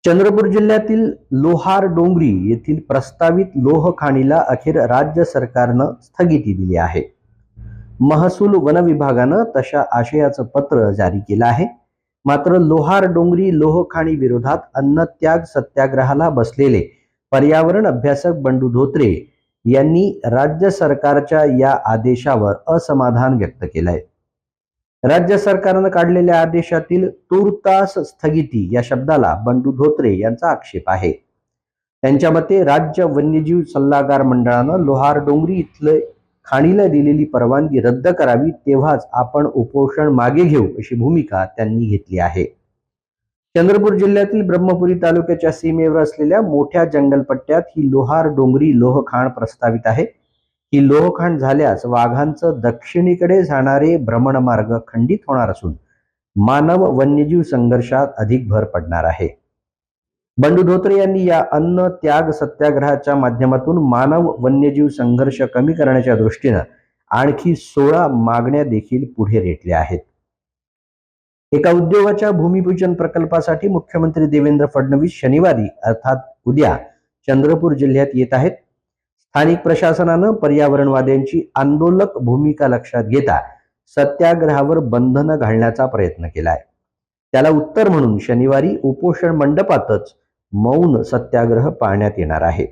चंद्रपूर जिल्ह्यातील लोहार डोंगरी येथील प्रस्तावित लोह खाणीला अखेर राज्य सरकारनं स्थगिती दिली आहे. महसूल वन विभागानं तशा आशयाचं पत्र जारी केलं आहे. मात्र लोहार डोंगरी लोह खाणी विरोधात अन्नत्याग सत्याग्रहाला बसलेले पर्यावरण अभ्यासक बंडू धोत्रे यांनी राज्य सरकारच्या या आदेशावर असमाधान व्यक्त केलंय. राज्य सरकारनं काढलेल्या आदेशातील तूर्तास स्थगिती या शब्दाला बंडू धोत्रे यांचा आक्षेप आहे. त्यांच्या मते राज्य वन्यजीव सल्लागार मंडळानं लोहार डोंगरी इथले खाणीला दिलेली परवानगी रद्द करावी, तेव्हाच आपण उपोषण मागे घेऊ अशी भूमिका त्यांनी घेतली आहे. चंद्रपूर जिल्ह्यातील ब्रह्मपुरी तालुक्याच्या सीमेवर असलेल्या मोठ्या जंगलपट्ट्यात ही लोहार डोंगरी लोह खाण प्रस्तावित आहे. ही लोह खाण झाल्यास वाघांचं दक्षिणेकडे जाणारे भ्रमणमार्ग खंडित होणार असून मानव वन्यजीव संघर्षात अधिक भर पडणार आहे. बंडू धोत्रे यांनी या अन्न त्याग सत्याग्रहाच्या माध्यमातून मानव वन्यजीव संघर्ष कमी करण्याच्या दृष्टीनं आणखी 16 मागण्या देखील पुढे रेटल्या आहेत. एका उद्योगाच्या भूमिपूजन प्रकल्पासाठी मुख्यमंत्री देवेंद्र फडणवीस शनिवारी अर्थात उद्या चंद्रपूर जिल्ह्यात येत आहेत. स्थानिक प्रशासनानं पर्यावरणवाद्यांची आंदोलक भूमिका लक्षात घेता सत्याग्रहावर बंधनं घालण्याचा प्रयत्न केलाय. त्याला उत्तर म्हणून शनिवारी उपोषण मंडपातच मौन सत्याग्रह पाळण्यात येणार आहे.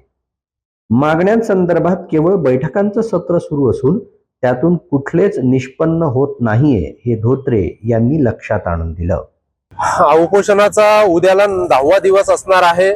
मागण्यांसंदर्भात केवळ बैठकांचं सत्र सुरू असून त्यातून कुठलेच निष्पन्न होत नाहीये हे धोत्रे यांनी लक्षात आणून दिलं. उपोषणाचा उद्याला 10वा दिवस असणार आहे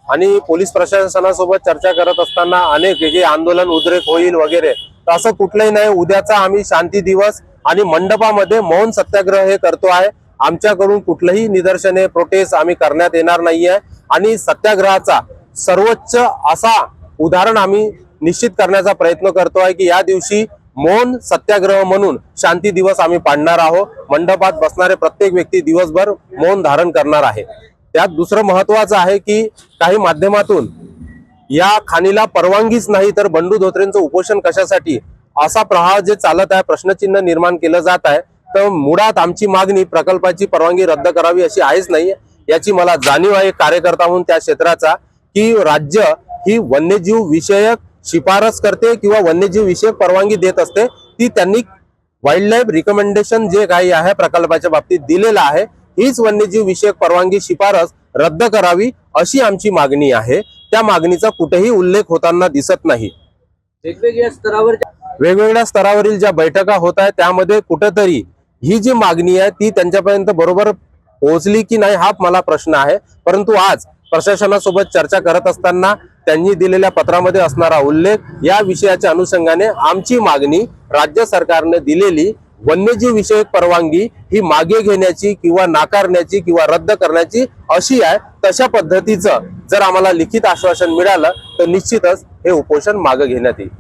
आणि पोलीस प्रशासनासोबत चर्चा करत असताना अनेक वेगळे आंदोलन उद्रेक होईल वगैरे, तर असं कुठलंही नाही. उद्याचा आम्ही शांती दिवस आणि मंडपामध्ये मौन सत्याग्रह हे करतो आहे. आमच्याकडून कुठलंही निदर्शने प्रोटेस्ट आम्ही करण्यात येणार नाहीये आणि सत्याग्रहाचा सर्वोच्च असा उदाहरण आम्ही निश्चित करण्याचा प्रयत्न करतो आहे की या दिवशी मौन सत्याग्रह म्हणून शांती दिवस आम्ही पाडणार आहोत. मंडपात बसणारे प्रत्येक व्यक्ती दिवसभर मौन धारण करणार आहे. त्यात दुसरं महत्वाचं आहे की काही माध्यमातून या खाणीला परवानगीच नाही तर बंडू धोत्रेंचं उपोषण कशासाठी असा प्रवाह जे चालत आहे, प्रश्नचिन्ह निर्माण केलं जात आहे. तर मुळात आमची मागणी प्रकल्पाची परवानगी रद्द करावी अशी आहेच नाही. याची मला जाणीव आहे कार्यकर्ता म्हणून त्या क्षेत्राचा, की राज्य ही वन्यजीव विषयक शिफारस करते किंवा वन्यजीव विषयक परवानगी देत असते. ती त्यांनी वाईल्ड लाईफ रिकमेंडेशन जे काही आहे प्रकल्पाच्या बाबतीत दिलेलं आहे, हीच वन्यजीव विषयक परवानगी शिफारस रद्द करावी अशी आमची मागणी आहे. त्या मागणीचा कुठेही उल्लेख होताना दिसत नाही. वेगवेगळ्या स्तरावरील ज्या बैठका होत आहेत त्यामध्ये कुठेतरी ही जी मागणी आहे ती त्यांच्यापर्यंत बरोबर पोहोचली की नाही हा मला प्रश्न आहे. परंतु आज प्रशासनासोबत चर्चा करत असताना त्यांनी दिलेल्या पत्रामध्ये असणारा उल्लेख या विषयाच्या अनुषंगाने आमची मागणी राज्य सरकारने दिलेली वन्यजीव विषयक परवानगी ही मागे घेण्याची किंवा नाकारण्याची किंवा रद्द करण्याची अशी आहे. तशा पद्धतीचं जर आम्हाला लिखित आश्वासन मिळालं तर निश्चितच हे उपोषण मागे घेण्यात येईल.